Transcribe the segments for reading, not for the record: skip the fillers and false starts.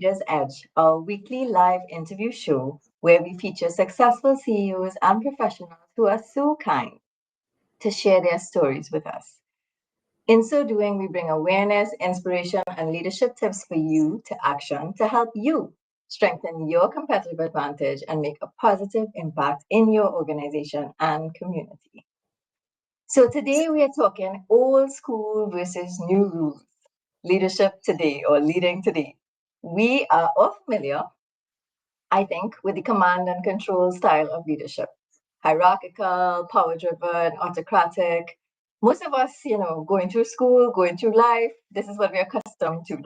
Leaders Edge, a weekly live interview show where we feature successful CEOs and professionals who are so kind to share their stories with us. In so doing, we bring awareness, inspiration, and leadership tips for you to action to help you strengthen your competitive advantage and make a positive impact in your organization and community. So today we are talking old school versus new rules, leadership today or leading today. We are all familiar, I think, with the command and control style of leadership. Hierarchical, power driven, autocratic. Most of us, going through school, going through life, this is what we're accustomed to.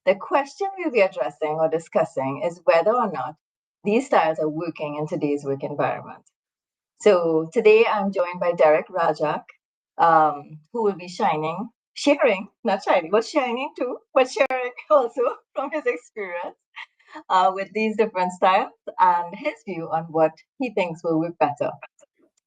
The question we'll be addressing or discussing is whether or not these styles are working in today's work environment. So today I'm joined by Dereck Rajack, who will be sharing, not shining, but shining too, but sharing also from his experience with these different styles and his view on what he thinks will work better.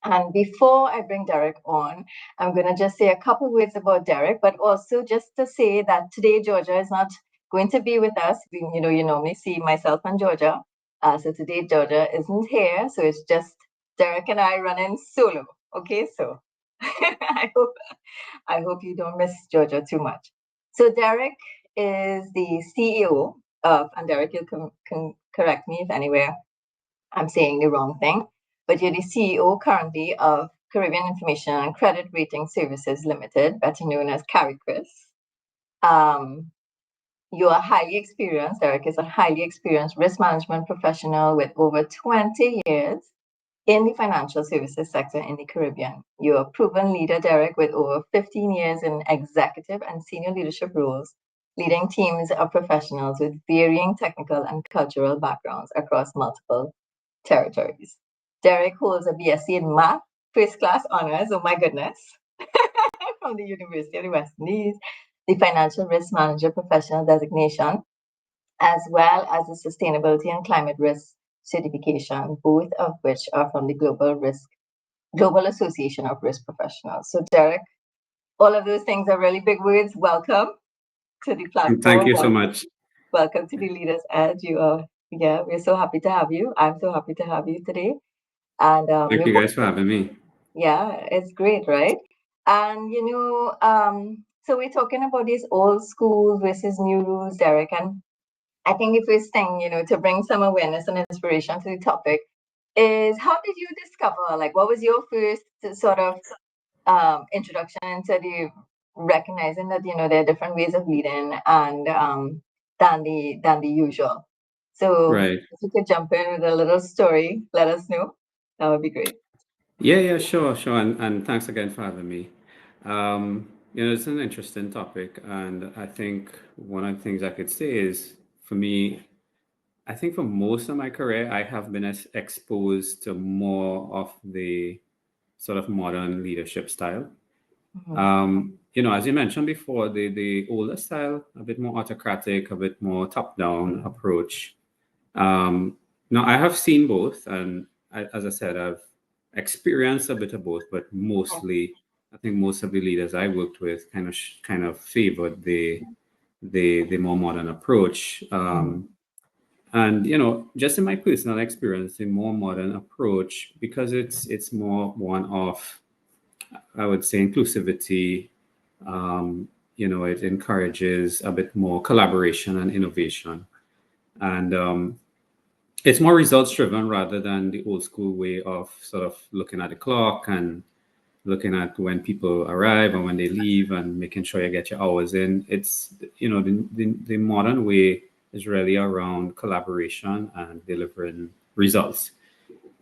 And before I bring Dereck on, I'm going to just say a couple words about Dereck, but also just to say that today Georgia is not going to be with us. You normally see myself and Georgia. So today Georgia isn't here. So it's just Dereck and I running solo. Okay, so I hope you don't miss Georgia too much. So Dereck is the CEO of, and Dereck, you can correct me if anywhere I'm saying the wrong thing, but you're the CEO currently of Caribbean Information and Credit Rating Services Limited, better known as CariCris. Um, you are highly experienced. Dereck is a highly experienced risk management professional with over 20 years in the financial services sector in the Caribbean. You're a proven leader, Dereck, with over 15 years in executive and senior leadership roles, leading teams of professionals with varying technical and cultural backgrounds across multiple territories. Dereck holds a BSc in Math, first class honors, oh my goodness, from the University of the West Indies, the Financial Risk Manager Professional Designation, as well as the Sustainability and Climate Risk Certification, both of which are from the Global Association of Risk Professionals. So Dereck, all of those things are really big words. Welcome to the Thank platform. you so much. Welcome to the Leaders Edge. Yeah, we're so happy to have you. I'm so happy to have you today. And Thank you guys for having me. yeah, it's great, right? And so we're talking about these old school versus new rules, Dereck. And I think the first thing, to bring some awareness and inspiration to the topic is how did you discover, like, what was your first sort of introduction into the recognizing that, there are different ways of leading and than the usual. So Right. if you could jump in with a little story, let us know. That would be great. Yeah, sure. And thanks again for having me. It's an interesting topic, and I think one of the things I could say is, for me, I think for most of my career, I have been exposed to more of the sort of modern leadership style. Mhm. As you mentioned before, the older style, a bit more autocratic, a bit more top-down approach. Now, I have seen both, and as I said, I've experienced a bit of both, but mostly, I think most of the leaders I worked with kind of favored the more modern approach. Mhm. And just in my personal experience, the more modern approach, because it's more one of, I would say, inclusivity. It encourages a bit more collaboration and innovation, and it's more results driven rather than the old school way of sort of looking at the clock and looking at when people arrive and when they leave and making sure you get your hours in. It's, the modern way is really around collaboration and delivering results.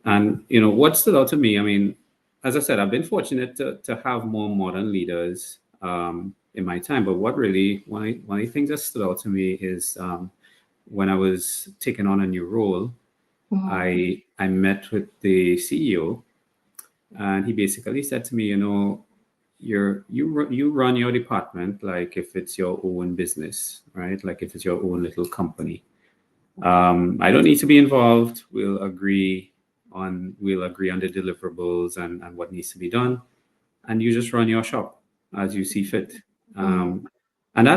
And, what stood out to me, I mean, as I said, I've been fortunate to have more modern leaders in my time. But what really, one of the things that stood out to me is when I was taking on a new role, Mhm. I met with the CEO, and he basically said to me, you run your department like if it's your own business, right? Like if it's your own little company. I don't need to be involved. We'll agree on the deliverables and what needs to be done, and you just run your shop as you see fit. Mhm. And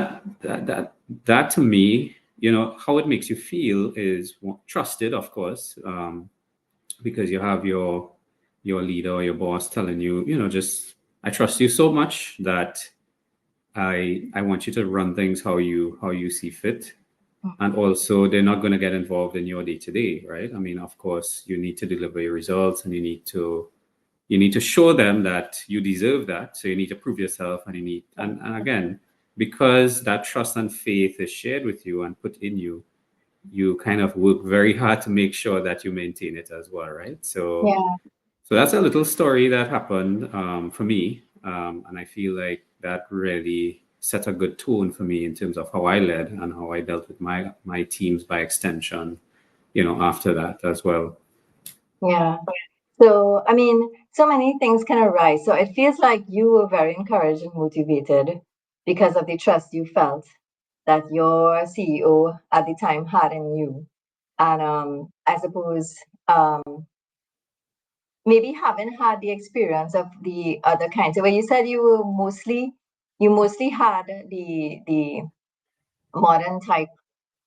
that to me how it makes you feel is trusted, of course, because you have your leader or your boss telling you, just I trust you so much that I want you to run things how you see fit. And also they're not going to get involved in your day to day, right? I mean, of course, you need to deliver your results, and you need to show them that you deserve that. So you need to prove yourself, and and again, because that trust and faith is shared with you and put in you, you kind of work very hard to make sure that you maintain it as well, right? Yeah. So that's a little story that happened for me, and I feel like that really set a good tone for me in terms of how I led and how I dealt with my teams by extension. After that as well. Yeah. So, I mean, so many things can arise. So it feels like you were very encouraged and motivated because of the trust you felt that your CEO at the time had in you. And I suppose maybe haven't had the experience of the other kinds. So when you said you mostly had the modern type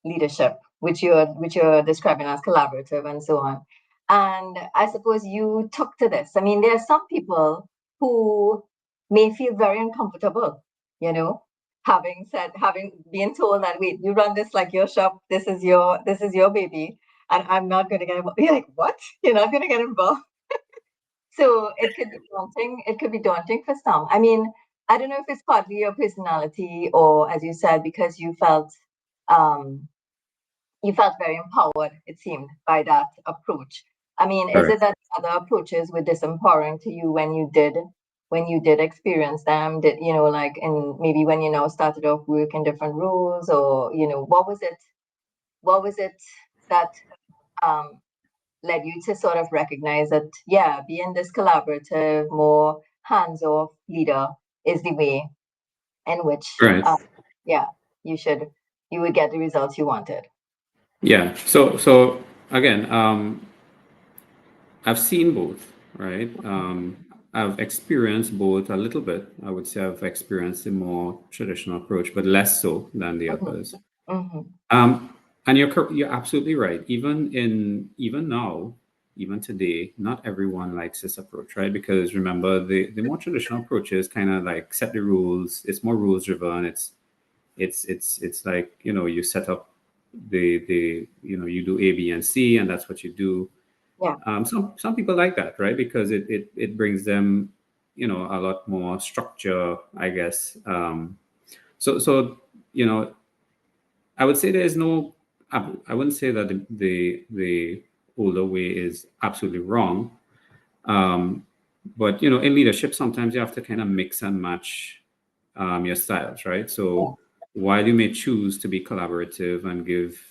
leadership, which you're describing as collaborative and so on. And I suppose you took to this. I mean, there are some people who may feel very uncomfortable, you know, having been told that wait, you run this like your shop, this is your baby, and I'm not going to get involved. You're like, what? You're not going to get involved? So it could be daunting. It could be daunting for some. I mean, I don't know if it's partly your personality or, as you said, because um, you felt very empowered, it seemed, by that approach. I mean, is it Correct. that other approaches were disempowering to you when you did experience them? Did like in maybe when you now started off work in different roles, or what was it? What was it that um, led you to sort of recognize that, yeah, being this collaborative, more hands-off leader is the way in which, Right. yeah, you should you would get the results you wanted. Yeah. So again, I've seen both, right? I've experienced both a little bit. I would say I've experienced a more traditional approach, but less so than the Mhm, others. mhm, Um, and you're absolutely right. Even now, even today, not everyone likes this approach, right? Because remember, the more traditional approaches kind of like set the rules. It's more rules driven. It's like you set up you do A, B, and C, and that's what you do. yeah. Some people like that, right? Because it brings them a lot more structure, I guess. So I would say there is no. I wouldn't say that the older way is absolutely wrong. Um, but in leadership, sometimes you have to kind of mix and match your styles, right? Yeah. So while you may choose to be collaborative and give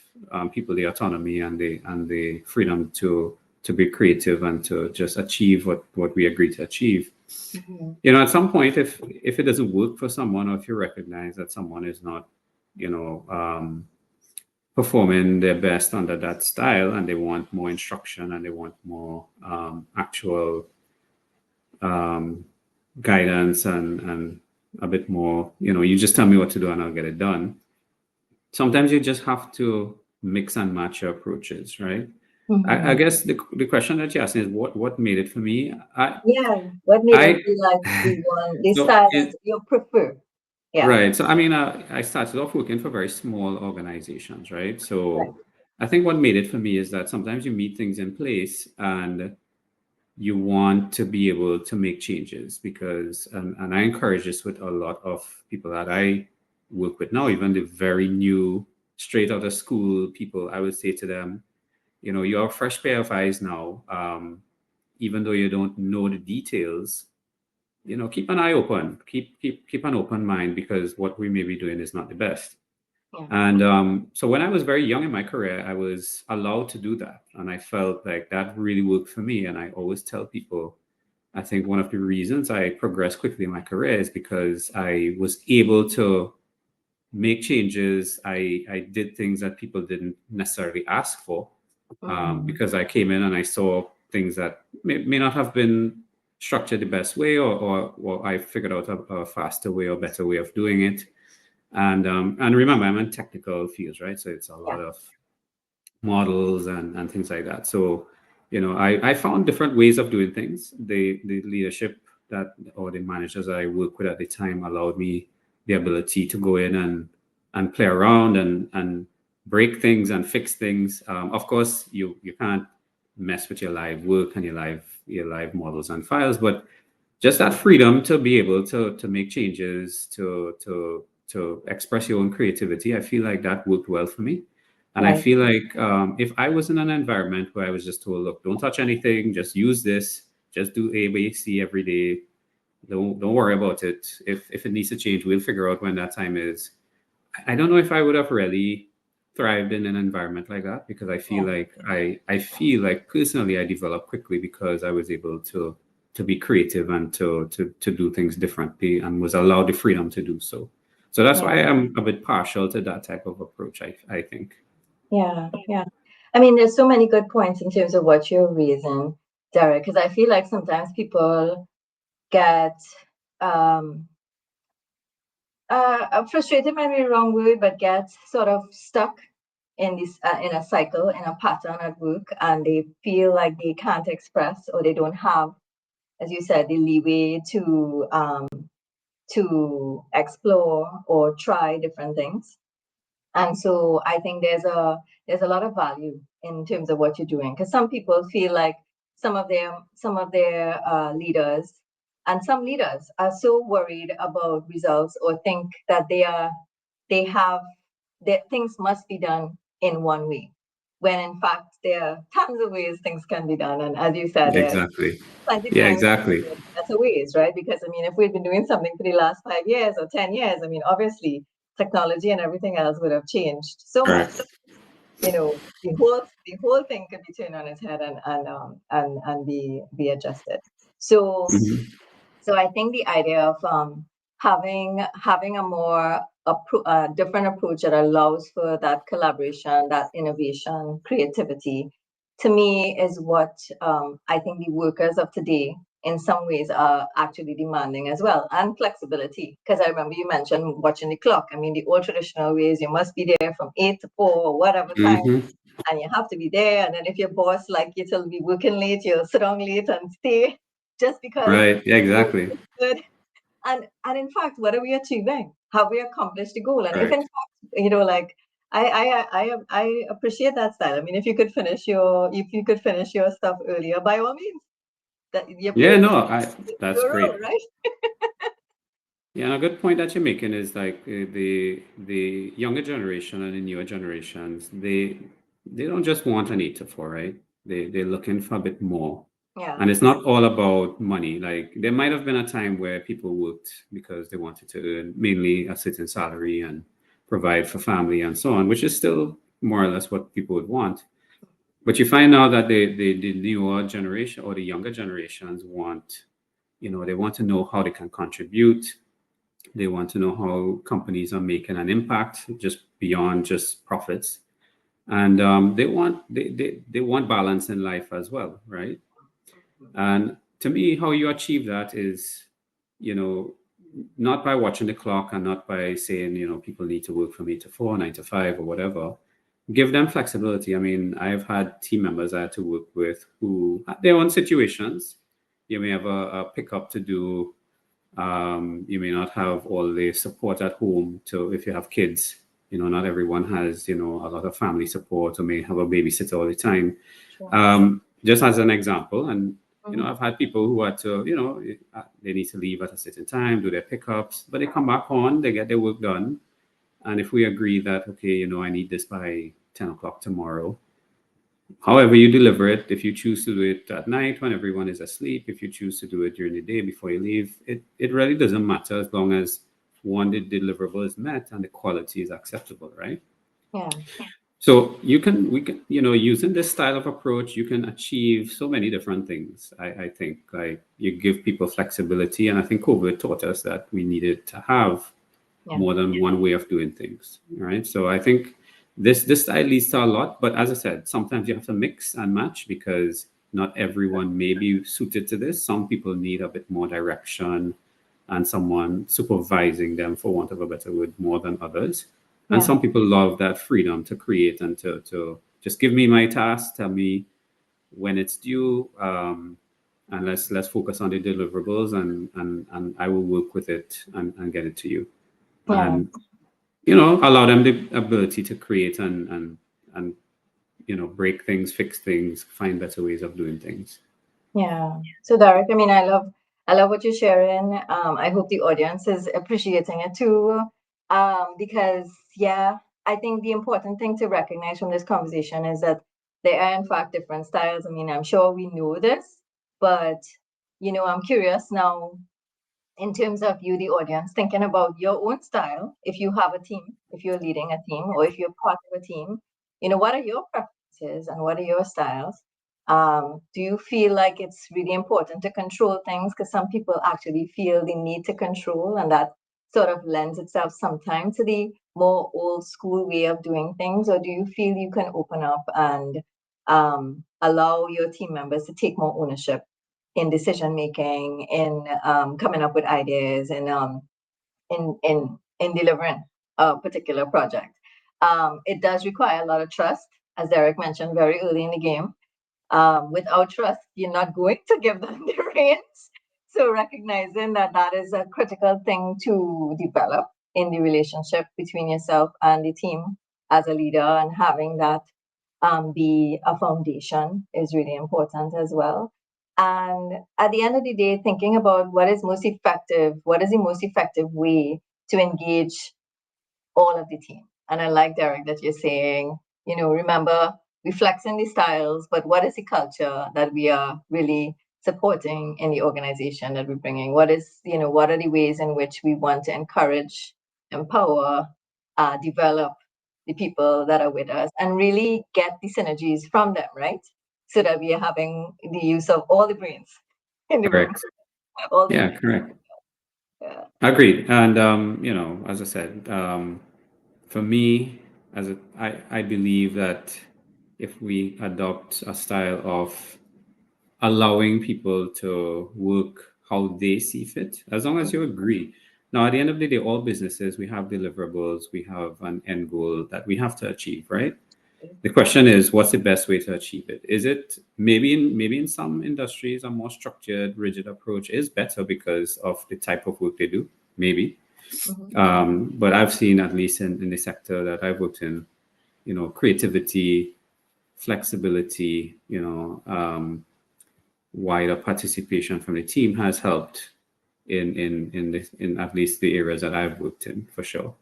people the autonomy and the freedom to be creative and to just achieve what we agree to achieve, Mhm. at some point, if it doesn't work for someone, or if you recognize that someone is not, you know, performing their best under that style, and they want more instruction and they want more actual um, guidance and a bit more, you just tell me what to do and I'll get it done. Sometimes you just have to mix and match your approaches, right? I Mhm. guess the question that you're asking is what made it for me. Yeah. What made it I be like the so style that it, you prefer? Yeah. right. So I mean, I started off working for very small organizations, right? Right. So I think what made it for me is that sometimes you meet things in place and you want to be able to make changes because and I encourage this with a lot of people that I work with now, even the very new straight out of school people. I would say to them, you're a fresh pair of eyes now. Even though you don't know the details, keep an eye open, keep an open mind, because what we may be doing is not the best. Yeah. And so when I was very young in my career, I was allowed to do that, and I felt like that really worked for me. And I always tell people, I think one of the reasons I progressed quickly in my career is because I was able to make changes. I did things that people didn't necessarily ask for, Mhm. because I came in and I saw things that may not have been structured the best way, or I figured out a faster way or better way of doing it. And remember, I'm in technical fields, right? So it's a Yeah. lot of models and things like that. So, I found different ways of doing things. The leadership that or the managers I work with at the time allowed me the ability to go in and play around and break things and fix things. Of course, you can't mess with your live work and your live models and files, but just that freedom to be able to make changes, to express your own creativity, I feel like that worked well for me. And I Right. feel like if I was in an environment where I was just told, look, don't touch anything, just use this, just do A, B, C every day, don't worry about it. If it needs to change, we'll figure out when that time is. I don't know if I would have really thrived in an environment like that, because I feel Yeah. like I feel like personally I developed quickly because I was able to be creative and to do things differently and was allowed the freedom to do so. So that's Yeah. why I'm a bit partial to that type of approach, I think. Yeah. Yeah. I mean, there's so many good points in terms of what you're raising, Derek, because I feel like sometimes people get um, frustrated might be the wrong word, but get sort of stuck in this in a cycle, in a pattern at work, and they feel like they can't express or they don't have, as you said, the leeway to explore or try different things. And so I think there's a lot of value in terms of what you're doing, because some people feel like some of their leaders and some leaders are so worried about results or think that they have that things must be done in one way, when in fact there are tons of ways things can be done. And as you said, there are Exactly. plenty Yeah, times exactly. better ways, right? Because I mean, if we'd been doing something for the last 5 years or 10 years, I mean, obviously technology and everything else would have changed so much. Correct. The whole thing could be turned on its head and be adjusted. So Mhm. so I think the idea of having a more different approach that allows for that collaboration, that innovation, creativity, to me is what I think the workers of today, in some ways, are actually demanding as well, and flexibility. Because I remember you mentioned watching the clock. I mean, the old traditional ways, you must be there from 8 to 4 or whatever time, Mhm. and you have to be there. And then if your boss like you to be working late, you'll sit down late and stay just because Right. Yeah, the work exactly. is good. And in fact, what are we achieving? Have we accomplished the goal? And if in Correct. fact, like I appreciate that style. I mean, if you could finish your stuff earlier, by all means, that you're Yeah, playing no, that's your role, great. right? Yeah, and a good point that you're making is like the younger generation and the newer generations, they don't just want an 8 to 4, right? They're looking for a bit more. Yeah, And it's not all about money. Like there might have been a time where people worked because they wanted to earn mainly a certain salary and provide for family and so on, which is still more or less what people would want. But you find now that the newer generation or the younger generations want, they want to know how they can contribute. They want to know how companies are making an impact just beyond just profits, and they want balance in life as well, right? And to me, how you achieve that is, you know, not by watching the clock and not by saying, people need to work from 8 to 4, 9 to 5, or whatever. Give them flexibility. I mean, I've had team members I had to work with who had their own situations. You may have a pickup to do. You may not have all the support at home to if you have kids. Not everyone has, a lot of family support or may have a babysitter all the time. sure. Just as an example, and Mhm. I've had people who had to, they need to leave at a certain time, do their pickups, but they come back on, they get their work done. And if we agree that, okay, I need this by 10 o'clock tomorrow, however you deliver it, if you choose to do it at night when everyone is asleep, if you choose to do it during the day before you leave, it really doesn't matter as long as one, the deliverable is met and the quality is acceptable, right? Yeah, So we can, using this style of approach, you can achieve so many different things. I think like you give people flexibility, and I think COVID taught us that we needed to have yeah, more than one way of doing things, right? So I think this style leads to a lot, but as I said, sometimes you have to mix and match because not everyone may be suited to this. Some people need a bit more direction, and someone supervising them, for want of a better word, more than others. And Yeah. some people love that freedom to create and to just give me my task, tell me when it's due, and let's focus on the deliverables, and I will work with it and get it to you. Yeah. And allow them the ability to create and break things, fix things, find better ways of doing things. Yeah. So Dereck, I mean, I love what you're sharing. I hope the audience is appreciating it too. Because yeah, I think the important thing to recognize from this conversation is that there are in fact different styles. I mean, I'm sure we know this, but I'm curious now in terms of you, the audience, thinking about your own style, if you have a team, if you're leading a team, or if you're part of a team, what are your preferences and what are your styles? Do you feel like it's really important to control things? Because some people actually feel the need to control, and that sort of lends itself sometimes to the more old school way of doing things. Or do you feel you can open up and allow your team members to take more ownership in decision making, in coming up with ideas, and in delivering a particular project? It does require a lot of trust, as Dereck mentioned very early in the game. Without trust, you're not going to give them the reins. So recognizing that that is a critical thing to develop in the relationship between yourself and the team as a leader, and having that be a foundation is really important as well. And at the end of the day, thinking about what is the most effective way to engage all of the team. And I like, Dereck, that you're saying, remember, we flex in the styles, but what is the culture that we are really supporting in the organization that we're bringing? What are the ways in which we want to encourage, empower, develop the people that are with us, and really get the synergies from them, right? So that we are having the use of all the brains in the room, Correct. all the Yeah, brains. correct. Yeah. Agreed. And as I said, for me, I believe that if we adopt a style of allowing people to work how they see fit, as long as you agree. Now, at the end of the day, all businesses, we have deliverables, we have an end goal that we have to achieve, right? The question is, what's the best way to achieve it? Is it maybe in some industries a more structured, rigid approach is better because of the type of work they do, maybe. Mhm. But I've seen, at least in the sector that I've worked in, creativity, flexibility, wider participation from the team has helped in at least the areas that I've worked in, for sure.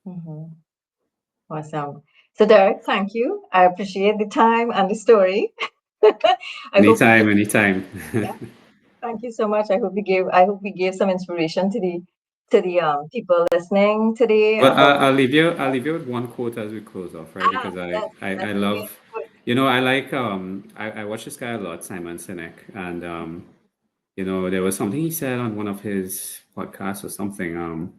Mhm. Awesome. So, Dereck, thank you. I appreciate the time and the story. I hope we gave, Anytime, anytime. yeah, thank you so much. I hope we gave some inspiration to the people listening today Well, about I'll leave you with one quote as we close off, right? Because I let's leave it love, good. I like, I watch this guy a lot, Simon Sinek, and there was something he said on one of his podcasts or something.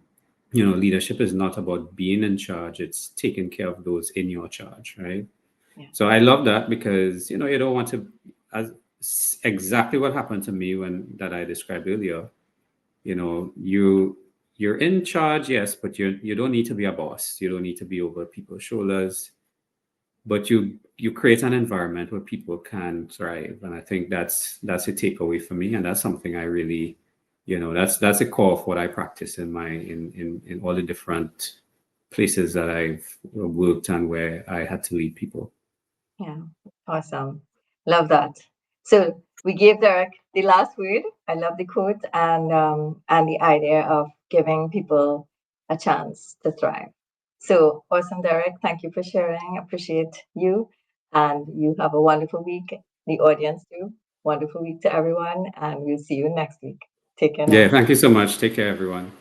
Leadership is not about being in charge; it's taking care of those in your charge, right? Yeah. So I love that because you don't want to, as exactly what happened to me when that I described earlier. You're in charge, yes, but you don't need to be a boss. You don't need to be over people's shoulders, but you create an environment where people can thrive, and I think that's a takeaway for me, and that's something I really, that's a core of what I practice in all the different places that I've worked and where I had to lead people. Yeah. Awesome. Love that. So we gave Dereck the last word. I love the quote and the idea of giving people a chance to thrive. So awesome, Dereck. Thank you for sharing. Appreciate you. And you have a wonderful week. The audience too. Wonderful week to everyone. And we'll see you next week. Take care Yeah, now. thank you so much. Take care, everyone.